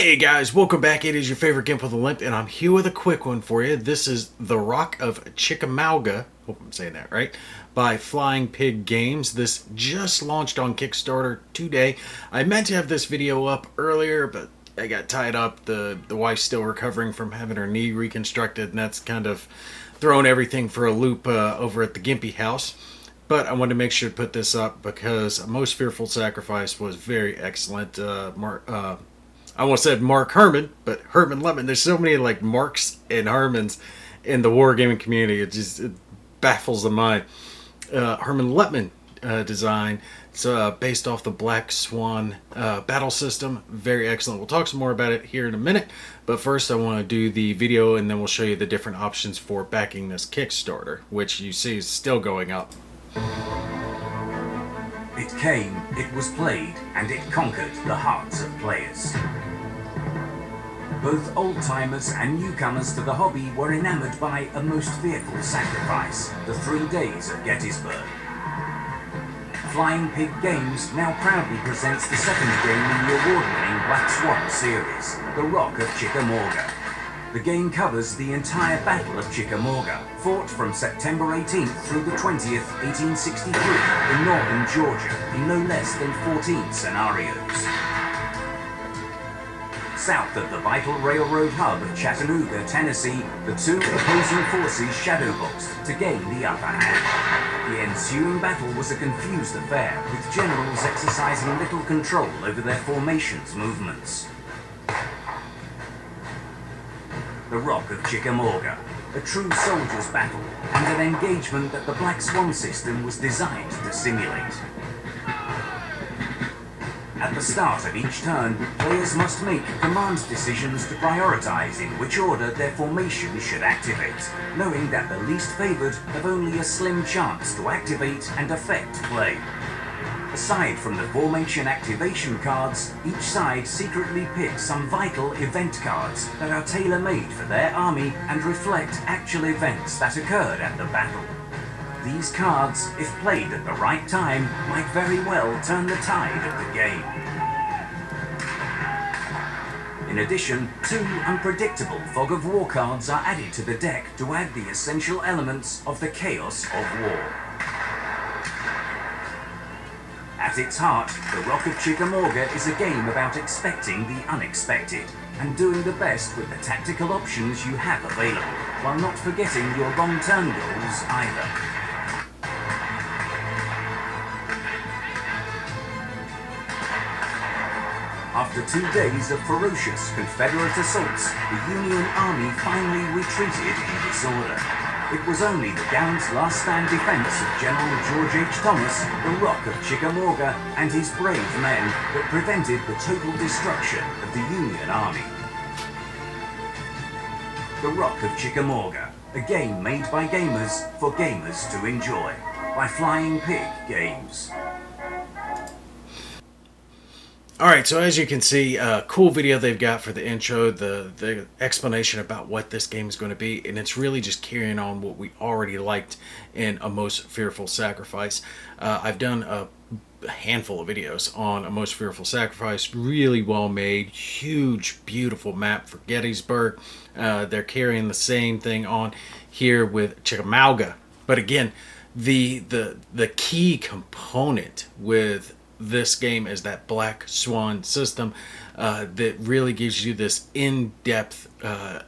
Hey guys, welcome back. It is your favorite Gimp with a Limp, and I'm here with a quick one for you. This is The Rock of Chickamauga, hope I'm saying that right, by Flying Pig Games. This just launched on Kickstarter today. I meant to have this video up earlier, but I got tied up. The wife's still recovering from having her knee reconstructed, and that's kind of thrown everything for a loop over at the Gimpy house. But I wanted to make sure to put this up because Most Fearful Sacrifice was very excellent. I almost said Mark Herman, but Herman Lemon. There's so many like Marks and Hermans in the wargaming community. It baffles the mind. Herman Lemon design. It's based off the Black Swan battle system. Very excellent. We'll talk some more about it here in a minute. But first I want to do the video and then we'll show you the different options for backing this Kickstarter, which you see is still going up. It came, it was played, and it conquered the hearts of players. Both old-timers and newcomers to the hobby were enamored by A Most Fearful Sacrifice, the 3 days of Gettysburg. Flying Pig Games now proudly presents the second game in the award-winning Black Swan series, The Rock of Chickamauga. The game covers the entire Battle of Chickamauga, fought from September 18th through the 20th, 1863, in northern Georgia, in no less than 14 scenarios. South of the vital railroad hub of Chattanooga, Tennessee, the two opposing forces shadowboxed to gain the upper hand. The ensuing battle was a confused affair, with generals exercising little control over their formation's movements. The Rock of Chickamauga, a true soldier's battle, and an engagement that the Black Swan system was designed to simulate. At the start of each turn, players must make command decisions to prioritize in which order their formation should activate, knowing that the least favored have only a slim chance to activate and affect play. Aside from the formation activation cards, each side secretly picks some vital event cards that are tailor-made for their army and reflect actual events that occurred at the battle. These cards, if played at the right time, might very well turn the tide of the game. In addition, 2 unpredictable Fog of War cards are added to the deck to add the essential elements of the chaos of war. At its heart, The Rock of Chickamauga is a game about expecting the unexpected and doing the best with the tactical options you have available, while not forgetting your long-term goals either. After 2 days of ferocious Confederate assaults, the Union Army finally retreated in disorder. It was only the gallant last-stand defense of General George H. Thomas, the Rock of Chickamauga, and his brave men that prevented the total destruction of the Union Army. The Rock of Chickamauga, a game made by gamers for gamers to enjoy, by Flying Pig Games. Alright, so as you can see, cool video they've got for the intro, the explanation about what this game is going to be, and it's really just carrying on what we already liked in A Most Fearful Sacrifice. I've done a handful of videos on A Most Fearful Sacrifice, really well made, huge, beautiful map for Gettysburg. They're carrying the same thing on here with Chickamauga, but again, the key component with this game is that Black Swan system that really gives you this in-depth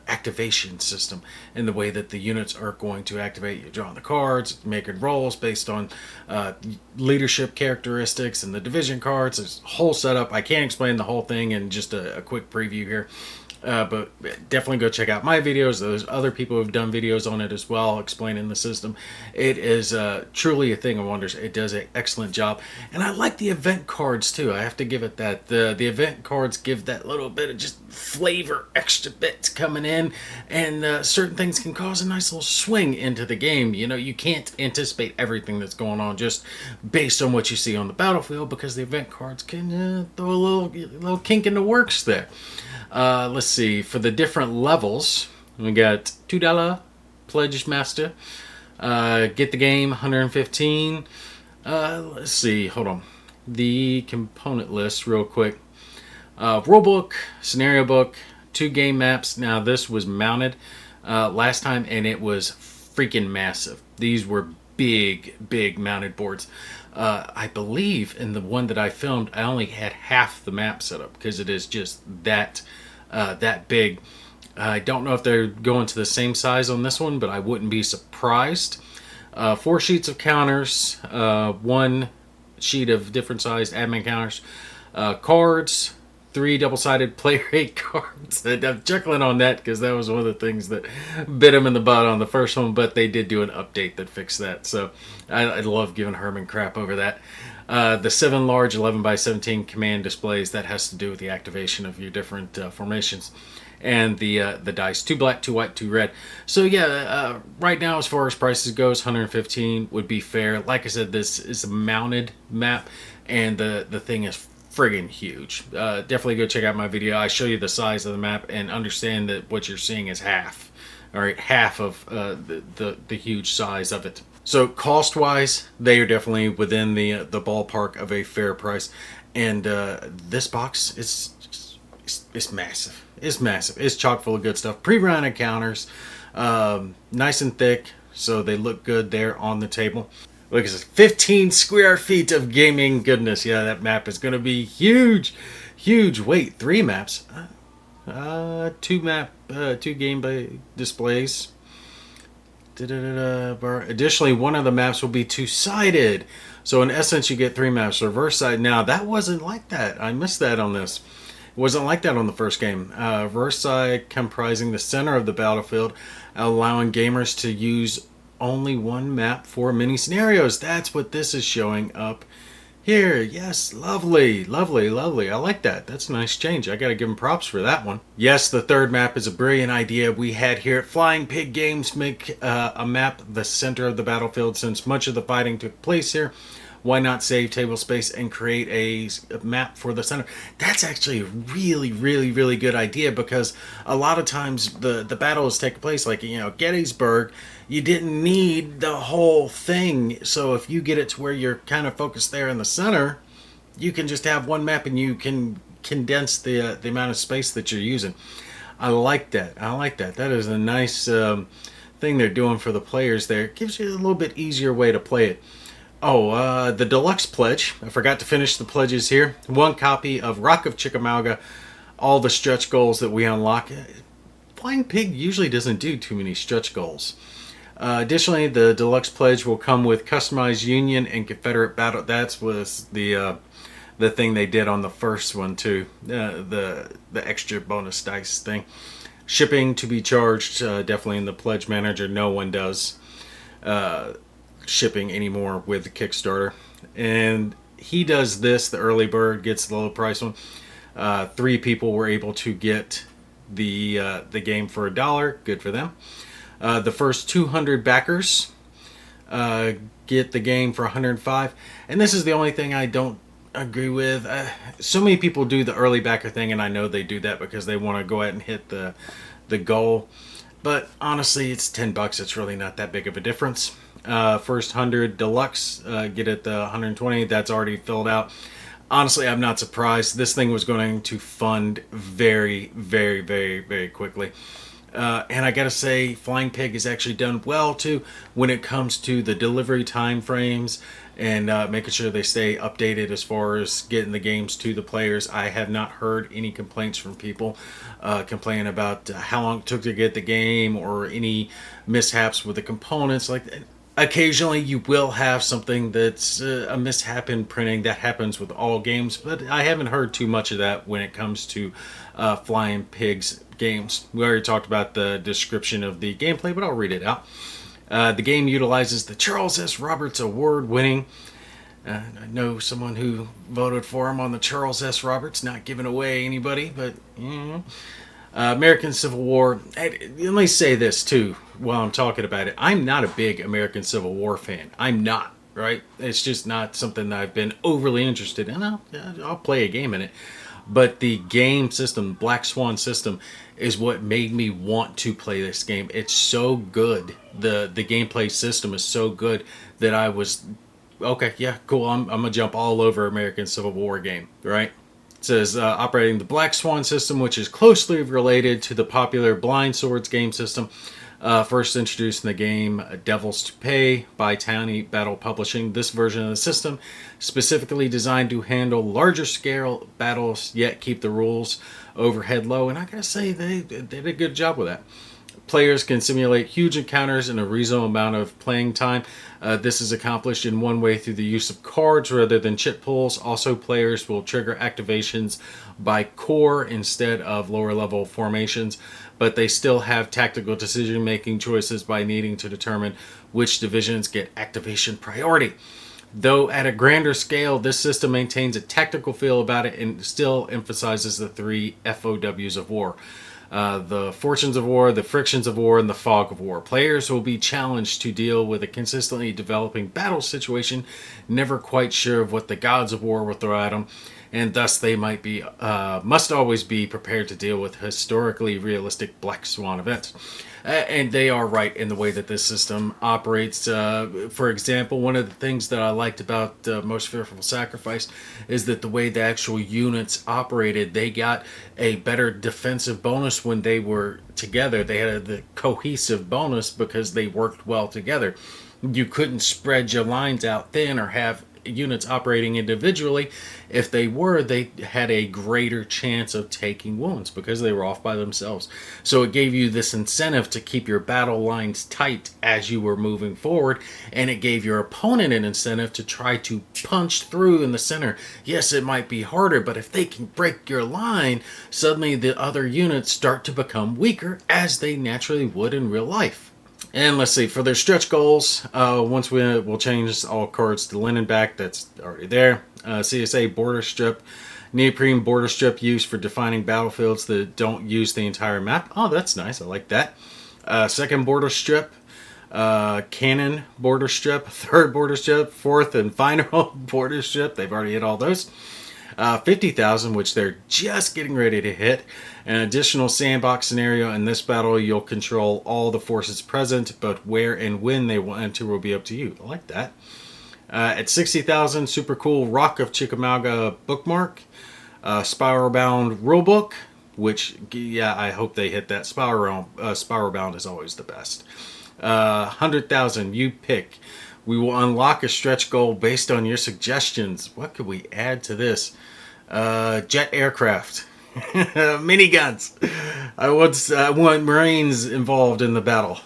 activation system in the way that the units are going to activate. You're drawing the cards, making rolls based on leadership characteristics and the division cards. There's a whole setup. I can't explain the whole thing in just a quick preview here. But definitely go check out my videos. There's other people who've done videos on it as well, explaining the system. It is truly a thing of wonders. It does an excellent job. And I like the event cards too. I have to give it that. The event cards give that little bit of just flavor, extra bits coming in. And certain things can cause a nice little swing into the game. You know, you can't anticipate everything that's going on just based on what you see on the battlefield, because the event cards can throw a little kink in the works there. Let's see, for the different levels, we got $2 Pledge Master, get the game, 115. Let's see, hold on, the component list real quick. Rulebook, scenario book, 2 game maps. Now this was mounted last time, and it was freaking massive. These were big mounted boards. I believe in the one that I filmed, I only had half the map set up because it is just that big. I don't know if they're going to the same size on this one, but I wouldn't be surprised. 4 sheets of counters, 1 sheet of different sized admin counters, cards, 3 double-sided player 8 cards. I'm chuckling on that because that was one of the things that bit him in the butt on the first one, but they did do an update that fixed that. So I love giving Herman crap over that. The 7 large 11 by 17 command displays, that has to do with the activation of your different formations. And the dice, 2 black, 2 white, 2 red. So yeah, right now as far as prices goes, 115 would be fair. Like I said, this is a mounted map, and the thing is friggin' huge. Definitely go check out my video. I show you the size of the map and understand that what you're seeing is half. All right, half of the huge size of it. So cost-wise, they are definitely within the ballpark of a fair price. And this box is it's massive. It's massive. It's chock full of good stuff. Pre-run counters, nice and thick, so they look good there on the table. Look at this, 15 square feet of gaming goodness. Yeah, that map is going to be huge, huge. Wait, 3 maps, 2 game displays. Additionally, one of the maps will be 2-sided. So in essence, you get 3 maps. Reverse side. Now that wasn't like that. I missed that on this. It wasn't like that on the first game. Reverse side comprising the center of the battlefield, allowing gamers to use only 1 map for mini scenarios. That's what this is showing up here. Yes, lovely, lovely, lovely. I like that. That's a nice change. I gotta give them props for that one. Yes, the 3rd map is a brilliant idea we had here at Flying Pig Games. Make a map the center of the battlefield, since much of the fighting took place here. Why not save table space and create a map for the center? That's actually a really, really, really good idea, because a lot of times the battles take place, like, you know, Gettysburg, you didn't need the whole thing. So if you get it to where you're kind of focused there in the center, you can just have 1 map and you can condense the amount of space that you're using. I like that. I like that. That is a nice thing they're doing for the players there. It gives you a little bit easier way to play it. Oh, the deluxe pledge. I forgot to finish the pledges here. 1 copy of Rock of Chickamauga. All the stretch goals that we unlock. Flying Pig usually doesn't do too many stretch goals. Additionally, the deluxe pledge will come with customized Union and Confederate battle. That was the thing they did on the first one too. The extra bonus dice thing. Shipping to be charged. Definitely in the pledge manager. No one does shipping anymore with the Kickstarter, and he does this. The early bird gets the low price one. 3 people were able to get the game for $1. Good for them. The first 200 backers get the game for $105. And this is the only thing I don't agree with. So many people do the early backer thing, and I know they do that because they want to go ahead and hit the goal. But honestly, it's $10. It's really not that big of a difference. First 100 deluxe get it the 120. That's already filled out. Honestly, I'm not surprised. This thing was going to fund very, very, very, very quickly. And I gotta say, Flying Pig has actually done well too when it comes to the delivery time frames and making sure they stay updated as far as getting the games to the players. I have not heard any complaints from people complaining about how long it took to get the game or any mishaps with the components. Like, occasionally you will have something that's a mishap in printing. That happens with all games, but I haven't heard too much of that when it comes to Flying Pig's games. We already talked about the description of the gameplay, but I'll read it out. The game utilizes the Charles S. Roberts Award-winning. I know someone who voted for him on the Charles S. Roberts, not giving away anybody, but American Civil War. Let me say this too while I'm talking about it. I'm not a big American Civil War fan. I'm not, right? It's just not something that I've been overly interested in. I'll play a game in it. But the game system, Black Swan system, is what made me want to play this game. It's so good. The gameplay system is so good that I was, okay, yeah, cool. I'm going to jump all over American Civil War game, right? It says operating the Black Swan system, which is closely related to the popular Blind Swords game system. First introduced in the game Devils to Pay by Tiny Battle Publishing. This version of the system specifically designed to handle larger scale battles, yet keep the rules overhead low. And I gotta say, they did a good job with that. Players can simulate huge encounters in a reasonable amount of playing time. This is accomplished in one way through the use of cards rather than chit pools. Also, players will trigger activations by core instead of lower level formations, but they still have tactical decision making choices by needing to determine which divisions get activation priority. Though at a grander scale, this system maintains a tactical feel about it and still emphasizes the three FOWs of war. The fortunes of war, the frictions of war, and the fog of war. Players will be challenged to deal with a consistently developing battle situation, never quite sure of what the gods of war will throw at them, and thus they must always be prepared to deal with historically realistic Black Swan events. And they are right in the way that this system operates. For example, one of the things that I liked about Most Fearful Sacrifice is that the way the actual units operated, they got a better defensive bonus when they were together. They had the cohesive bonus because they worked well together. You couldn't spread your lines out thin or have units operating individually. If they were, they had a greater chance of taking wounds because they were off by themselves. So it gave you this incentive to keep your battle lines tight as you were moving forward, and it gave your opponent an incentive to try to punch through in the center. Yes, it might be harder, but if they can break your line, suddenly the other units start to become weaker, as they naturally would in real life. And let's see, for their stretch goals, once we'll change all cards to linen back, that's already there. CSA border strip, neoprene border strip used for defining battlefields that don't use the entire map. Oh, that's nice, I like that. Second border strip, cannon border strip, third border strip, fourth and final border strip. They've already hit all those. 50,000, which they're just getting ready to hit. An additional sandbox scenario. In this battle, you'll control all the forces present, but where and when they will enter will be up to you. I like that. At 60,000, super cool Rock of Chickamauga bookmark. Spiral-bound rulebook, which, yeah, I hope they hit that. Spiral-bound is always the best. 100,000, you pick. We will unlock a stretch goal based on your suggestions. What could we add to this? Jet aircraft. Miniguns. I want Marines involved in the battle.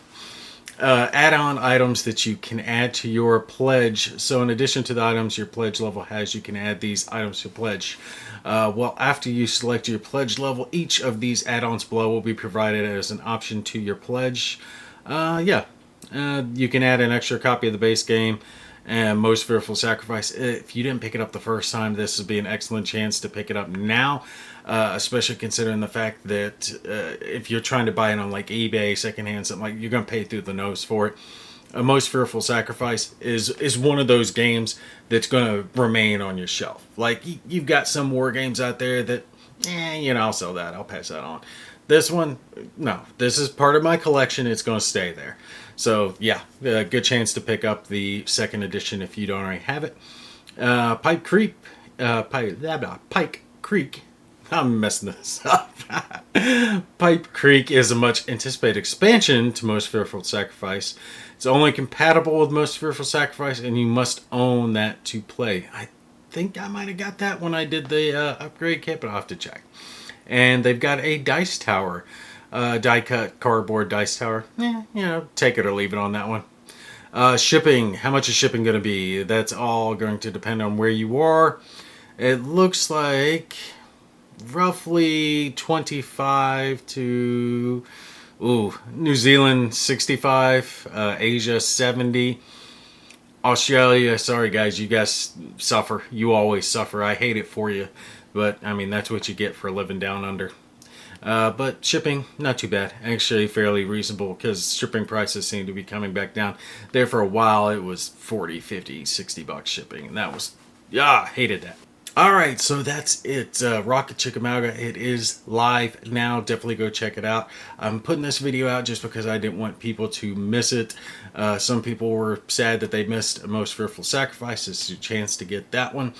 Add-on items that you can add to your pledge. So in addition to the items your pledge level has, you can add these items to pledge. Well, after you select your pledge level, each of these add-ons below will be provided as an option to your pledge. You can add an extra copy of the base game and Most Fearful Sacrifice. If you didn't pick it up the first time, this would be an excellent chance to pick it up now, especially considering the fact that if you're trying to buy it on like eBay, secondhand, something like, you're going to pay through the nose for it. Most Fearful Sacrifice is one of those games that's going to remain on your shelf. Like, you've got some war games out there that, I'll sell that. I'll pass that on. This one, no. This is part of my collection. It's going to stay there. So, yeah, a good chance to pick up the second edition if you don't already have it. Pike Creek. I'm messing this up. Pipe Creek is a much anticipated expansion to Most Fearful Sacrifice. It's only compatible with Most Fearful Sacrifice, and you must own that to play. I think I might have got that when I did the upgrade kit, but I'll have to check. And they've got a dice tower. Die-cut cardboard dice tower. Take it or leave it on that one. Shipping. How much is shipping going to be? That's all going to depend on where you are. It looks like roughly 25 to New Zealand 65, Asia 70, Australia. Sorry guys, you guys suffer. You always suffer. I hate it for you, but I mean that's what you get for living down under. But shipping, not too bad. Actually fairly reasonable because shipping prices seem to be coming back down. There for a while it was 40, 50, 60 bucks shipping, and that was, hated that. Alright, so that's it. Rock of Chickamauga, it is live now. Definitely go check it out. I'm putting this video out just because I didn't want people to miss it. Some people were sad that they missed Most Fearful Sacrifice. This is your chance to get that one.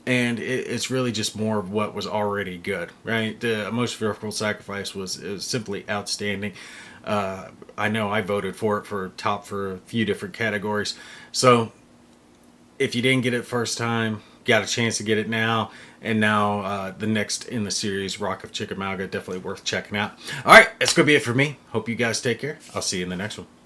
and it's really just more of what was already good, right? The Most Fearful Sacrifice was simply outstanding. I know I voted for it for top for a few different categories. So if you didn't get it first time, got a chance to get it now. And now the next in the series, Rock of Chickamauga, definitely worth checking out. All right, that's going to be it for me. Hope you guys take care. I'll see you in the next one.